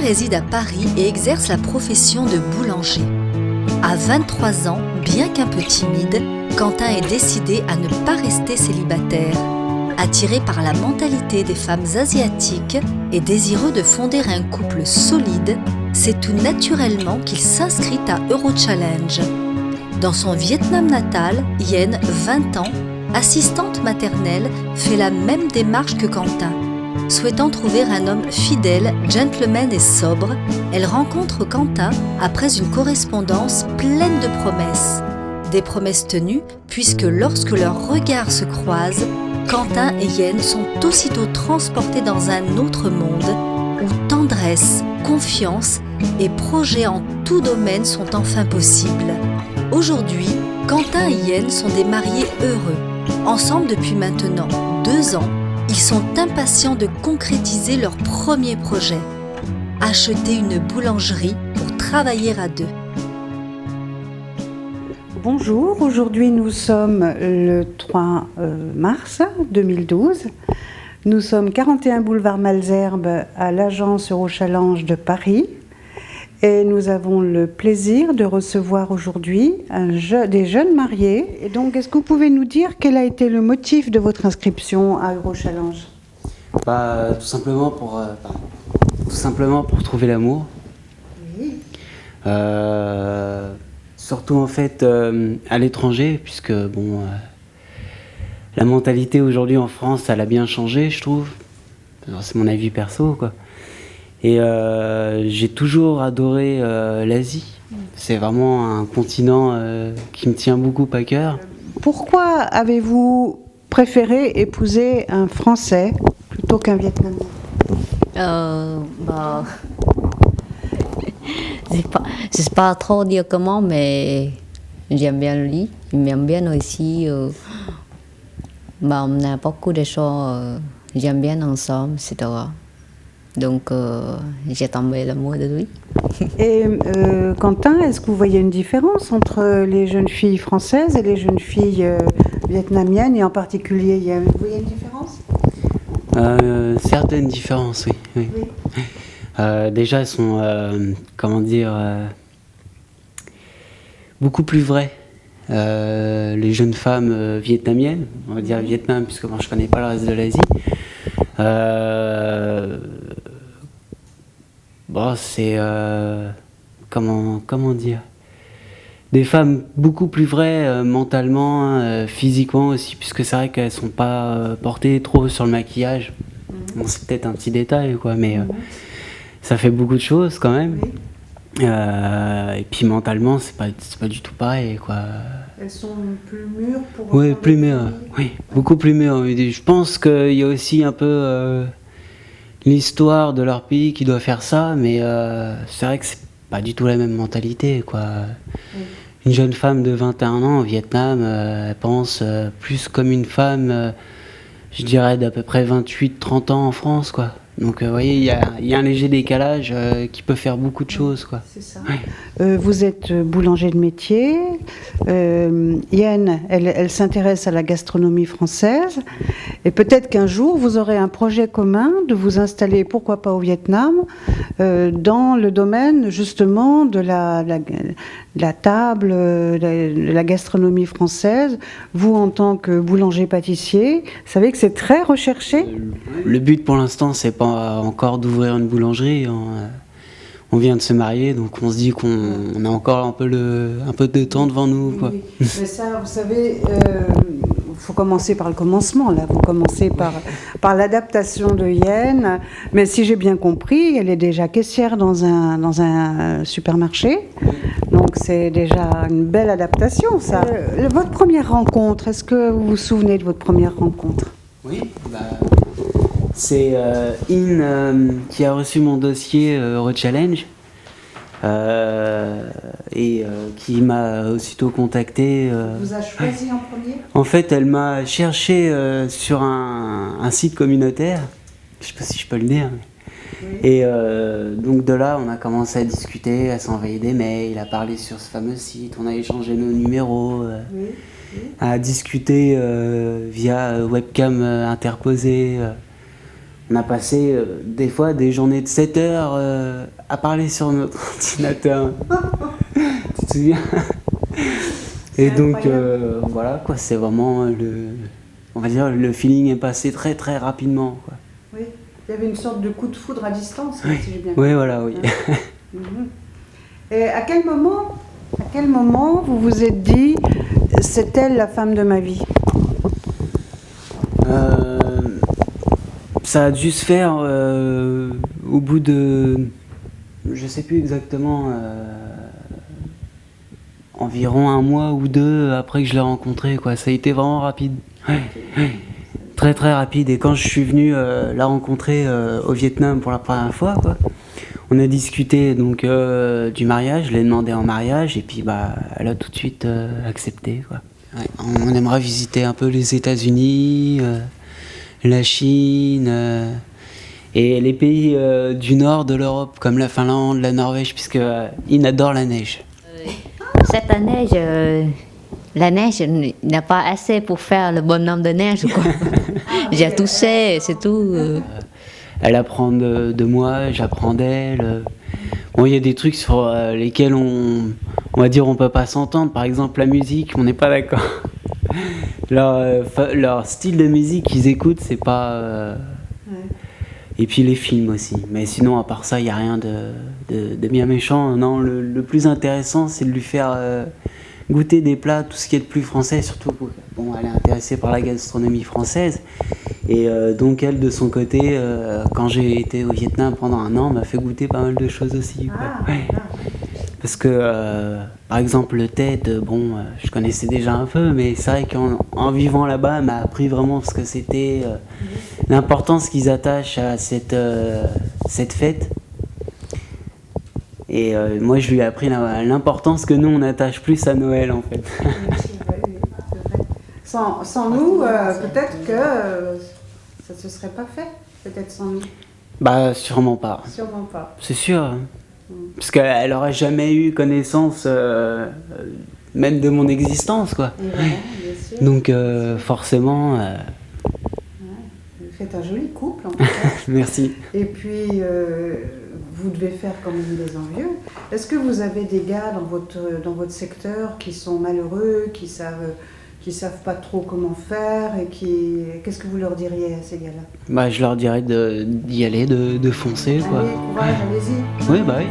réside à Paris et exerce la profession de boulanger. À 23 ans, bien qu'un peu timide, Quentin est décidé à ne pas rester célibataire. Attiré par la mentalité des femmes asiatiques et désireux de fonder un couple solide, c'est tout naturellement qu'il s'inscrit à Eurochallenge. Dans son Vietnam natal, Yen, 20 ans, assistante maternelle, fait la même démarche que Quentin. Souhaitant trouver un homme fidèle, gentleman et sobre, elle rencontre Quentin après une correspondance pleine de promesses. Des promesses tenues, puisque lorsque leurs regards se croisent, Quentin et Yen sont aussitôt transportés dans un autre monde où tendresse, confiance et projets en tout domaine sont enfin possibles. Aujourd'hui, Quentin et Yen sont des mariés heureux. Ensemble depuis maintenant 2 ans, ils sont impatients de concrétiser leur premier projet. Acheter une boulangerie pour travailler à 2. Bonjour, aujourd'hui nous sommes le 3 mars 2012. Nous sommes 41 boulevard Malesherbes à l'agence Eurochallenge de Paris. Et nous avons le plaisir de recevoir aujourd'hui des jeunes mariés. Et donc, est-ce que vous pouvez nous dire quel a été le motif de votre inscription à Eurochallenge ? Tout simplement pour trouver l'amour. Oui. Surtout en fait à l'étranger, puisque la mentalité aujourd'hui en France, elle a bien changé, je trouve. C'est mon avis perso, quoi. Et j'ai toujours adoré l'Asie. C'est vraiment un continent qui me tient beaucoup à cœur. Pourquoi avez-vous préféré épouser un Français plutôt qu'un Vietnamien ? Je sais pas trop dire comment, mais j'aime bien lui. Il m'aime bien aussi. On a beaucoup de choses, j'aime bien ensemble, etc. Donc, j'ai tombé l'amour de lui. Et Quentin, est-ce que vous voyez une différence entre les jeunes filles françaises et les jeunes filles vietnamiennes, et en particulier, vous voyez une différence ? Certaines différences, oui. Déjà, elles sont, beaucoup plus vraies. Les jeunes femmes vietnamiennes, on va dire Vietnam, puisque moi je connais pas le reste de l'Asie. C'est comment dire, des femmes beaucoup plus vraies mentalement, physiquement aussi, puisque c'est vrai qu'elles sont pas portées trop sur le maquillage. Bon, c'est peut-être un petit détail, quoi, mais ça fait beaucoup de choses quand même. Et puis mentalement, c'est pas du tout pareil, quoi. Elles sont plus mûres pour... Oui, plus mûres, oui, beaucoup plus mûres. Je pense qu'il y a aussi un peu l'histoire de leur pays qui doit faire ça, mais c'est vrai que c'est pas du tout la même mentalité, quoi. Une jeune femme de 21 ans au Vietnam, elle pense plus comme une femme, je dirais, d'à peu près 28-30 ans en France, quoi. Donc, vous voyez, il y a un léger décalage qui peut faire beaucoup de choses, quoi. C'est ça. Ouais. Vous êtes boulanger de métier. Yen, elle s'intéresse à la gastronomie française. Et peut-être qu'un jour, vous aurez un projet commun de vous installer, pourquoi pas au Vietnam, dans le domaine, justement, de la table, de la gastronomie française. Vous, en tant que boulanger-pâtissier, vous savez que c'est très recherché. Le but, pour l'instant, c'est pas encore d'ouvrir une boulangerie. On vient de se marier, donc on se dit qu'on a encore un peu de temps devant nous, quoi. Oui. Mais ça, vous savez, faut commencer par le commencement, là. Vous commencez par l'adaptation de Yen. Mais si j'ai bien compris, elle est déjà caissière dans un supermarché. Donc c'est déjà une belle adaptation, ça. Votre première rencontre, est-ce que vous vous souvenez de votre première rencontre ? Oui, c'est qui a reçu mon dossier Eurochallenge et qui m'a aussitôt contacté. Vous a choisi en premier ? En fait, elle m'a cherché sur un site communautaire, je sais pas si je peux le dire. Oui. Et donc de là, on a commencé à discuter, à s'envoyer des mails, à parler sur ce fameux site, on a échangé nos numéros. À discuter via webcam interposée. On a passé des fois des journées de 7 heures à parler sur notre ordinateur. Tu te souviens? Et donc voilà quoi, c'est vraiment on va dire le feeling est passé très très rapidement quoi. Oui, il y avait une sorte de coup de foudre à distance, Oui, si j'ai bien oui compris. voilà, oui. Mhm. Et à quel moment vous vous êtes dit c'est elle la femme de ma vie? Ça a dû se faire au bout de, je sais plus exactement, environ 1 mois ou 2 après que je l'ai rencontrée quoi. Ça a été vraiment rapide. Ouais, ouais. Très très rapide. Et quand je suis venu la rencontrer au Vietnam pour la première fois quoi, on a discuté donc du mariage, je l'ai demandé en mariage et puis bah elle a tout de suite accepté quoi. Ouais, on aimerait visiter un peu les États-Unis, la Chine et les pays du nord de l'Europe comme la Finlande, la Norvège puisque ils adorent la neige. Cette année, la neige n'a pas assez pour faire le bonhomme de neige, quoi. J'ai touché, c'est tout. Elle apprend de moi, j'apprends d'elle. Bon, il y a des trucs sur lesquels on va dire on peut pas s'entendre. Par exemple, la musique, on n'est pas d'accord. Leur style de musique qu'ils écoutent, c'est pas... Et puis les films aussi. Mais sinon, à part ça, il n'y a rien de bien méchant. Non, le plus intéressant, c'est de lui faire goûter des plats, tout ce qui est le plus français, surtout. Bon, elle est intéressée par la gastronomie française. Et donc elle, de son côté, quand j'ai été au Vietnam pendant 1 an, m'a fait goûter pas mal de choses aussi. Quoi. Ouais. Parce que, par exemple, le thé, je connaissais déjà un peu, mais c'est vrai qu'en vivant là-bas, elle m'a appris vraiment ce que c'était, l'importance qu'ils attachent à cette fête. Et moi, je lui ai appris l'importance que nous, on attache plus à Noël, en fait. Sans nous, peut-être que ça ne se serait pas fait, peut-être sans nous. Bah, sûrement pas. Sûrement pas. C'est sûr. Parce qu'elle aurait jamais eu connaissance, même de mon existence, quoi. Et voilà, bien sûr. Donc, forcément... Vous faites un joli couple, en tout cas. Merci. Et puis, vous devez faire comme des envieux. Est-ce que vous avez des gars dans votre secteur qui sont malheureux, qui savent pas trop comment faire et qu'est-ce que vous leur diriez à ces gars-là? Bah, je leur dirais d'y aller, de foncer, quoi. Allez, courage, allez-y. Oui, bah oui.